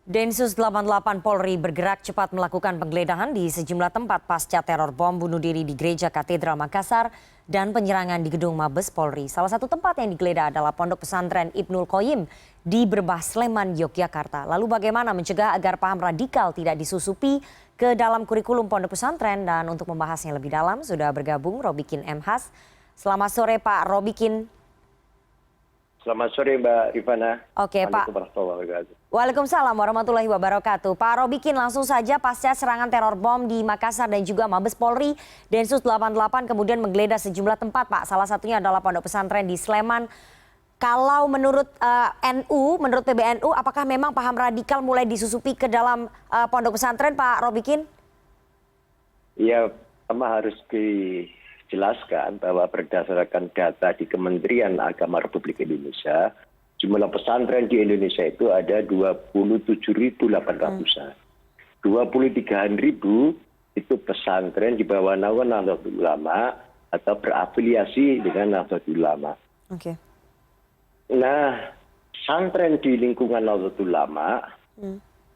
Densus 88 Polri bergerak cepat melakukan penggeledahan di sejumlah tempat pasca teror bom bunuh diri di Gereja Katedral Makassar dan penyerangan di gedung Mabes Polri. Salah satu tempat yang digeledah adalah Pondok Pesantren Ibnul Qoyim di Berbah, Sleman, Yogyakarta. Lalu bagaimana mencegah agar paham radikal tidak disusupi ke dalam kurikulum pondok pesantren? Dan untuk membahasnya lebih dalam sudah bergabung Robikin M. Has. Selamat sore Pak Robikin. Selamat sore Mbak Rifana. Oke Pak. Waalaikumsalam warahmatullahi wabarakatuh. Pak Robikin, langsung saja pasca serangan teror bom di Makassar dan juga Mabes Polri, Densus 88 kemudian menggeledah sejumlah tempat Pak. Salah satunya adalah pondok pesantren di Sleman. Kalau menurut menurut PBNU, apakah memang paham radikal mulai disusupi ke dalam pondok pesantren Pak Robikin? Ya, pertama harus dijelaskan bahwa berdasarkan data di Kementerian Agama Republik Indonesia, jumlah pesantren di Indonesia itu ada 27.800-an. 23.000 itu pesantren di bawah naungan Nahdlatul Ulama atau berafiliasi dengan Nahdlatul Ulama. Oke. Nah, pesantren di lingkungan Nahdlatul Ulama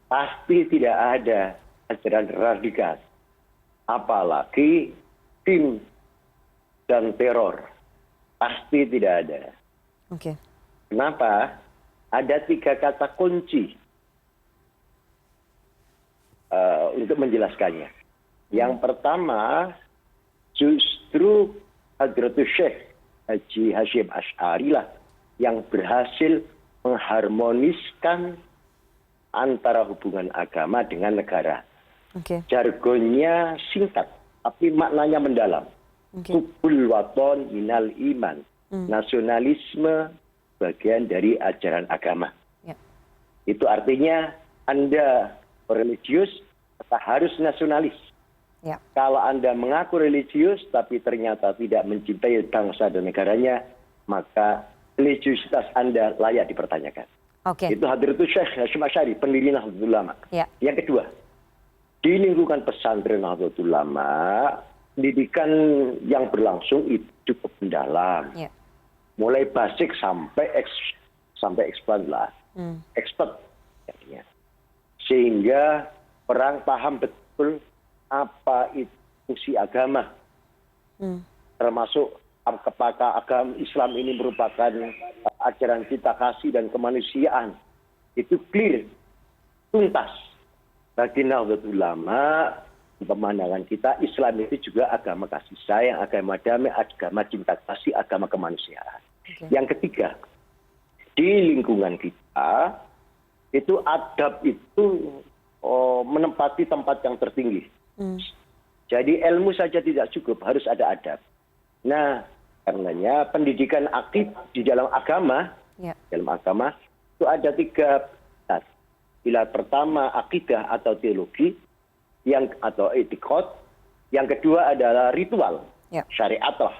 pasti tidak ada ajaran radikal. Apalagi tim dan teror. Pasti tidak ada. Oke. Kenapa? Ada 3 kata kunci untuk menjelaskannya. Yang pertama, justru Hadratus Syekh Haji Hasyim Asy'ari lah yang berhasil mengharmoniskan antara hubungan agama dengan negara. Oke. Jargonnya singkat, tapi maknanya mendalam. Hubbul waton minal iman. Nasionalisme bagian dari ajaran agama. Ya. Itu artinya Anda religius, maka harus nasionalis. Ya. Kalau Anda mengaku religius tapi ternyata tidak mencintai bangsa dan negaranya, maka religiusitas Anda layak dipertanyakan. Oke. Itu Hadratus Syekh Hasyim Asy'ari, pendiri Nahdlatul Ulama. Ya. Yang kedua, di lingkungan pesantren Nahdlatul Ulama, pendidikan yang berlangsung itu cukup mendalam. Ya. Mulai basic sampai expert lah. Expert. Sehingga orang paham betul apa itu fungsi agama. Termasuk apakah agama Islam ini merupakan ajaran cinta kasih dan kemanusiaan. Itu clear, tuntas. Bagi Nahdlatul Ulama, pemandangan kita, Islam itu juga agama kasih sayang, agama damai, agama cinta kasih, agama kemanusiaan. Okay. Yang ketiga, di lingkungan kita, itu adab itu menempati tempat yang tertinggi. Jadi ilmu saja tidak cukup, harus ada adab. Nah, karenanya pendidikan aktif di dalam agama, dalam agama itu ada 3 pilar. Pilar pertama akidah atau teologi, atau etikot, yang kedua adalah ritual, syariat lah.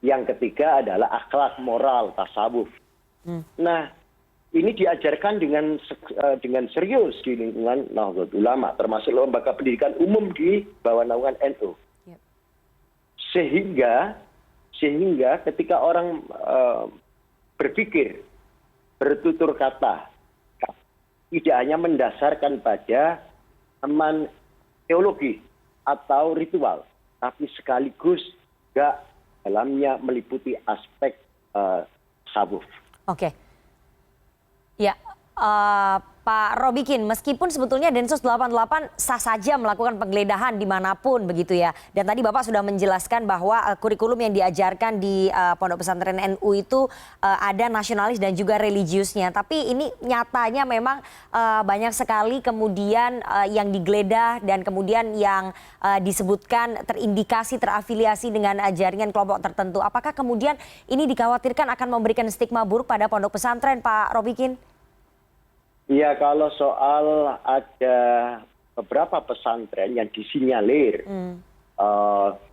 Yang ketiga adalah akhlak, moral, tasawuf. Nah, ini diajarkan dengan serius di lingkungan Nahdlatul Ulama, termasuk lembaga pendidikan umum di bawah naungan NU. Sehingga ketika orang berpikir, bertutur kata, tidak hanya mendasarkan pada aman teologi atau ritual, tapi sekaligus juga dalamnya meliputi aspek tasawuf. Oke. Ya, Pak Robikin, meskipun sebetulnya Densus 88 sah saja melakukan penggeledahan dimanapun begitu ya. Dan tadi Bapak sudah menjelaskan bahwa kurikulum yang diajarkan di Pondok Pesantren NU itu ada nasionalis dan juga religiusnya. Tapi ini nyatanya memang banyak sekali kemudian yang digeledah dan kemudian yang disebutkan terindikasi terafiliasi dengan jaringan kelompok tertentu. Apakah kemudian ini dikhawatirkan akan memberikan stigma buruk pada pondok pesantren, Pak Robikin? Ya, kalau soal ada beberapa pesantren yang disinyalir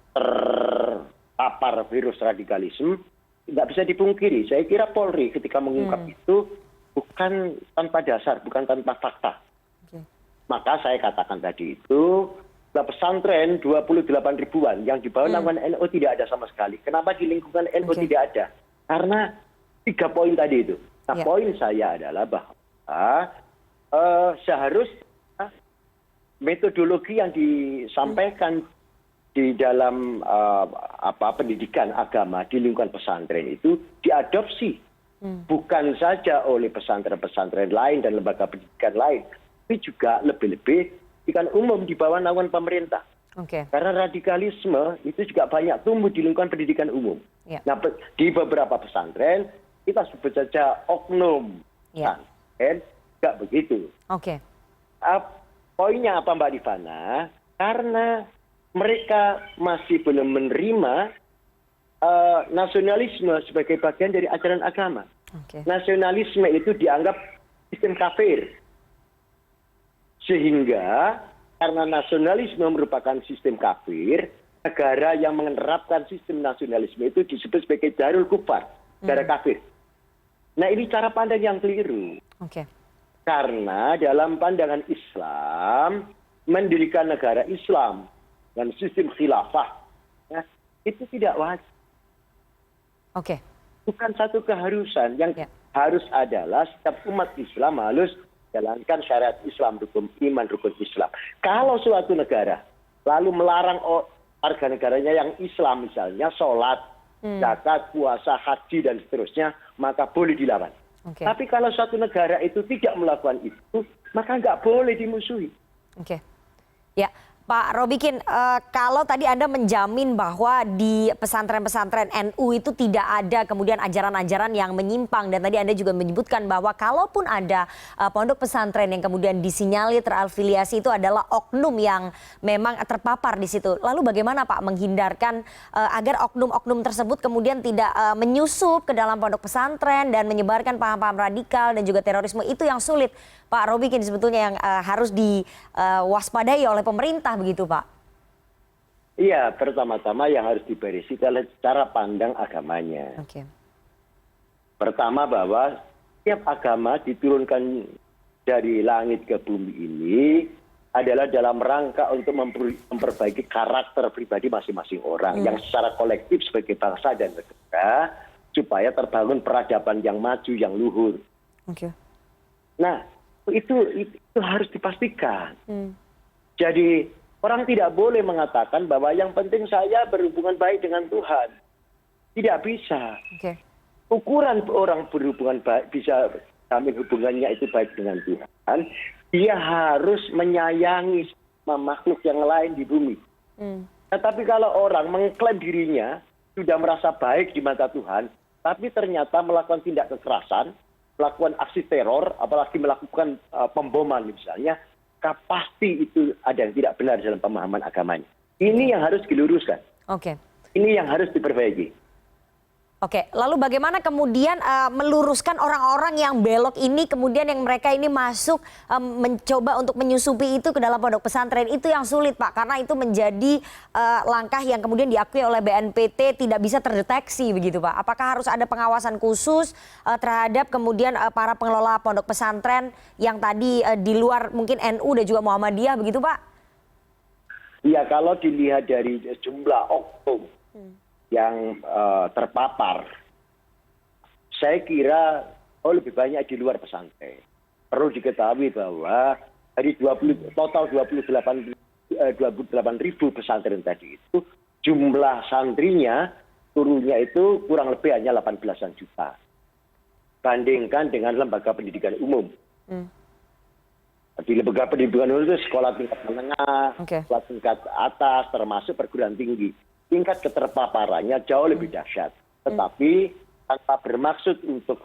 terpapar virus radikalisme, tidak bisa dipungkiri. Saya kira Polri ketika mengungkap itu bukan tanpa dasar, bukan tanpa fakta. Maka saya katakan tadi itu, pesantren 28 ribuan yang di bawah naungan NU tidak ada sama sekali. Kenapa di lingkungan NU tidak ada? Karena 3 poin tadi itu. Nah, poin saya adalah bahwa seharusnya metodologi yang disampaikan di dalam pendidikan agama di lingkungan pesantren itu diadopsi bukan saja oleh pesantren-pesantren lain dan lembaga pendidikan lain, tapi juga lebih-lebih pendidikan umum di bawah naungan pemerintah. Karena radikalisme itu juga banyak tumbuh di lingkungan pendidikan umum. Nah, di beberapa pesantren kita sebut saja oknum pesantren, tidak begitu. Poinnya apa Mbak Rifana? Karena mereka masih belum menerima nasionalisme sebagai bagian dari ajaran agama. Nasionalisme itu dianggap sistem kafir. Sehingga karena nasionalisme merupakan sistem kafir, negara yang menerapkan sistem nasionalisme itu disebut sebagai darul kufar, negara kafir. Nah, ini cara pandang yang keliru. Karena dalam pandangan Islam, mendirikan negara Islam dan sistem khilafah, ya, itu tidak wajib. Bukan satu keharusan. Yang harus adalah setiap umat Islam harus jalankan syariat Islam, rukun iman, rukun Islam. Kalau suatu negara lalu melarang warga negaranya yang Islam misalnya sholat, zakat, puasa, haji dan seterusnya, maka boleh dilawan. Tapi kalau suatu negara itu tidak melakukan itu, maka nggak boleh dimusuhi. Ya, Pak Robikin, kalau tadi Anda menjamin bahwa di pesantren-pesantren NU itu tidak ada kemudian ajaran-ajaran yang menyimpang, dan tadi Anda juga menyebutkan bahwa kalaupun ada pondok pesantren yang kemudian disinyalir terafiliasi itu adalah oknum yang memang terpapar di situ. Lalu bagaimana Pak menghindarkan agar oknum-oknum tersebut kemudian tidak menyusup ke dalam pondok pesantren dan menyebarkan paham-paham radikal dan juga terorisme? Itu yang sulit, Pak Robikin, sebetulnya yang harus diwaspadai oleh pemerintah, begitu Pak? Iya, pertama-tama yang harus diberisi adalah cara pandang agamanya. Pertama, bahwa setiap agama diturunkan dari langit ke bumi ini adalah dalam rangka untuk memperbaiki karakter pribadi masing-masing orang yang secara kolektif sebagai bangsa dan negara, supaya terbangun peradaban yang maju, yang luhur. Nah, itu harus dipastikan. Jadi orang tidak boleh mengatakan bahwa yang penting saya berhubungan baik dengan Tuhan. Tidak bisa. Ukuran orang berhubungan baik, bisa kami hubungannya itu baik dengan Tuhan, dia harus menyayangi makhluk yang lain di bumi. Tetapi kalau orang mengklaim dirinya sudah merasa baik di mata Tuhan, tapi ternyata melakukan tindak kekerasan, melakukan aksi teror, apalagi melakukan pemboman misalnya, pasti itu ada yang tidak benar dalam pemahaman agamanya. Ini yang harus diluruskan. Ini yang harus diperbaiki. Lalu bagaimana kemudian meluruskan orang-orang yang belok ini, kemudian yang mereka ini masuk mencoba untuk menyusupi itu ke dalam pondok pesantren? Itu yang sulit Pak, karena itu menjadi langkah yang kemudian diakui oleh BNPT tidak bisa terdeteksi, begitu Pak. Apakah harus ada pengawasan khusus terhadap kemudian para pengelola pondok pesantren yang tadi di luar mungkin NU dan juga Muhammadiyah, begitu Pak? Iya, kalau dilihat dari jumlah oknum yang terpapar, saya kira lebih banyak di luar pesantren. Perlu diketahui bahwa dari total 28.000 pesantren tadi itu, jumlah santrinya turunnya itu kurang lebih hanya 18-an juta. Bandingkan dengan lembaga pendidikan umum. Di lembaga pendidikan umum itu sekolah tingkat menengah, sekolah tingkat atas, termasuk perguruan tinggi. Tingkat keterpaparannya jauh lebih dahsyat. Tetapi tanpa bermaksud untuk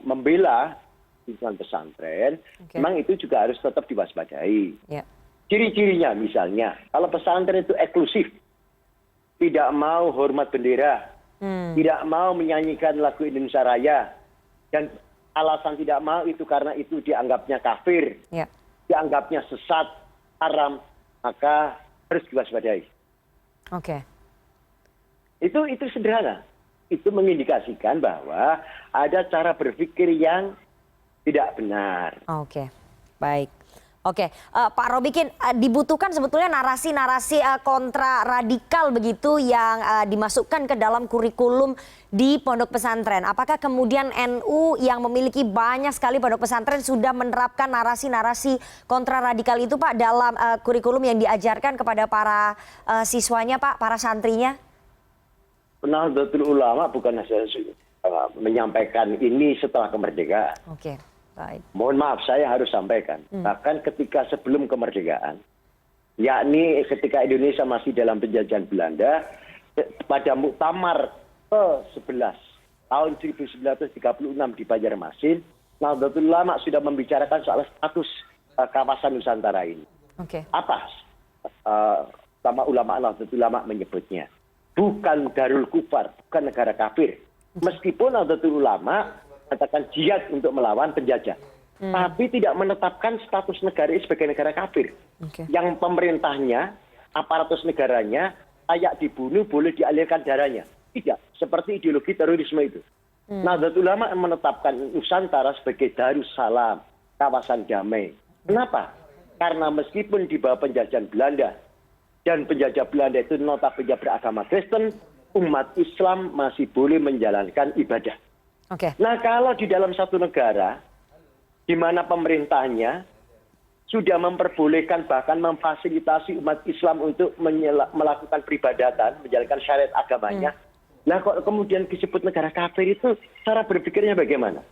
membela lingkungan pesantren, memang itu juga harus tetap diwaspadai. Ciri-cirinya misalnya, kalau pesantren itu eksklusif, tidak mau hormat bendera, tidak mau menyanyikan lagu Indonesia Raya, dan alasan tidak mau itu karena itu dianggapnya kafir, dianggapnya sesat, haram, maka harus diwaspadai. Itu sederhana. Itu mengindikasikan bahwa ada cara berpikir yang tidak benar. Baik. Oke, Pak Robikin, dibutuhkan sebetulnya narasi-narasi kontra radikal begitu yang dimasukkan ke dalam kurikulum di pondok pesantren. Apakah kemudian NU yang memiliki banyak sekali pondok pesantren sudah menerapkan narasi-narasi kontra radikal itu Pak dalam kurikulum yang diajarkan kepada para siswanya Pak, para santrinya? Nahdlatul Ulama bukan hanya menyampaikan ini setelah kemerdekaan. Oke. Baik. Mohon maaf, saya harus sampaikan. Bahkan ketika sebelum kemerdekaan, yakni ketika Indonesia masih dalam penjajahan Belanda, pada Muktamar ke-11 tahun 1936 di Banjarmasin, Nahdlatul Ulama sudah membicarakan soal status kawasan Nusantara ini. Oke. Apa sama ulama Nahdlatul Ulama menyebutnya? Bukan Darul Kufar, bukan negara kafir. Meskipun Nahdlatul Ulama katakan jihad untuk melawan penjajah, tapi tidak menetapkan status negara ini sebagai negara kafir. Yang pemerintahnya, aparatus negaranya layak dibunuh, boleh dialirkan darahnya. Tidak, seperti ideologi terorisme itu. Nahdlatul Ulama menetapkan Nusantara sebagai Darussalam, kawasan damai. Kenapa? Karena meskipun di bawah penjajahan Belanda dan penjajah Belanda itu notabene beragama Kristen, umat Islam masih boleh menjalankan ibadah. Nah, kalau di dalam satu negara di mana pemerintahnya sudah memperbolehkan bahkan memfasilitasi umat Islam untuk melakukan peribadatan, menjalankan syariat agamanya, nah kok kemudian disebut negara kafir, itu cara berpikirnya bagaimana?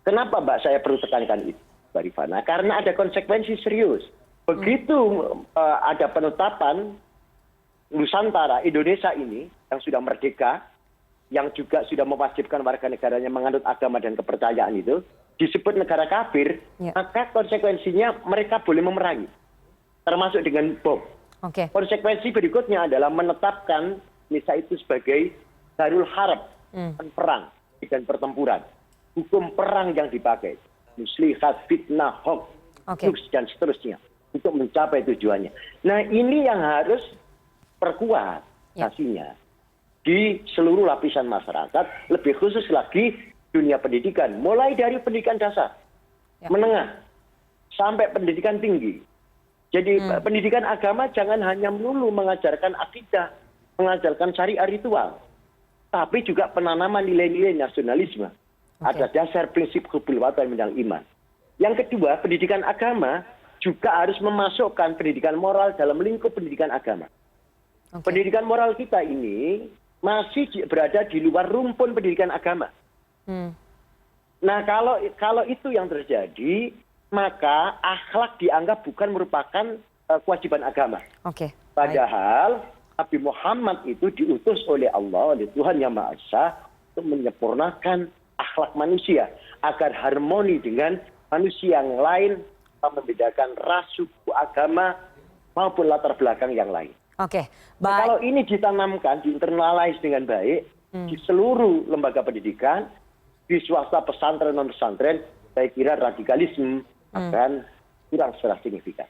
Kenapa Mbak saya perlu tekankan itu, Mbak Rifana? Karena ada konsekuensi serius. Begitu ada penetapan Nusantara, Indonesia ini yang sudah merdeka, yang juga sudah mewajibkan warga negaranya menganut agama dan kepercayaan itu, disebut negara kafir, maka konsekuensinya mereka boleh memerangi, termasuk dengan bom. Konsekuensi berikutnya adalah menetapkan Indonesia itu sebagai Darul Harb, perang dan pertempuran. Hukum perang yang dipakai, muslihat, fitnah, hoax, dan seterusnya, untuk mencapai tujuannya. Nah, ini yang harus perkuat nasinya di seluruh lapisan masyarakat, lebih khusus lagi dunia pendidikan, mulai dari pendidikan dasar, menengah, sampai pendidikan tinggi. Jadi pendidikan agama jangan hanya melulu mengajarkan akidah, mengajarkan syariat ritual, tapi juga penanaman nilai-nilai nasionalisme. Ada dasar prinsip hubul watan minal iman. Yang kedua, pendidikan agama juga harus memasukkan pendidikan moral dalam lingkup pendidikan agama. Pendidikan moral kita ini masih berada di luar rumpun pendidikan agama. Nah, kalau itu yang terjadi, maka akhlak dianggap bukan merupakan kewajiban agama. Padahal Nabi Muhammad itu diutus oleh Allah, oleh Tuhan Yang Maha Esa, untuk menyempurnakan akhlak manusia agar harmoni dengan manusia yang lain, membedakan ras, suku, agama maupun latar belakang yang lain. Nah, kalau ini ditanamkan, diinternalize dengan baik di seluruh lembaga pendidikan, di swasta, pesantren, non pesantren, saya kira radikalisme akan kurang secara signifikan.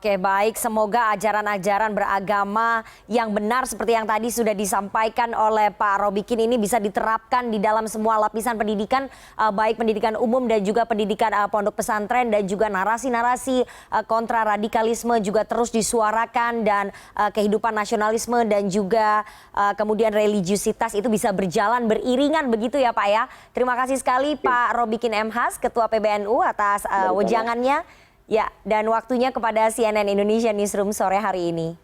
Baik, semoga ajaran-ajaran beragama yang benar seperti yang tadi sudah disampaikan oleh Pak Robikin ini bisa diterapkan di dalam semua lapisan pendidikan, baik pendidikan umum dan juga pendidikan pondok pesantren, dan juga narasi-narasi kontra radikalisme juga terus disuarakan, dan kehidupan nasionalisme dan juga kemudian religiusitas itu bisa berjalan beriringan begitu ya Pak ya. Terima kasih sekali Pak Robikin M. Has, Ketua PBNU, atas wejangannya. Ya, dan waktunya kepada CNN Indonesia Newsroom sore hari ini.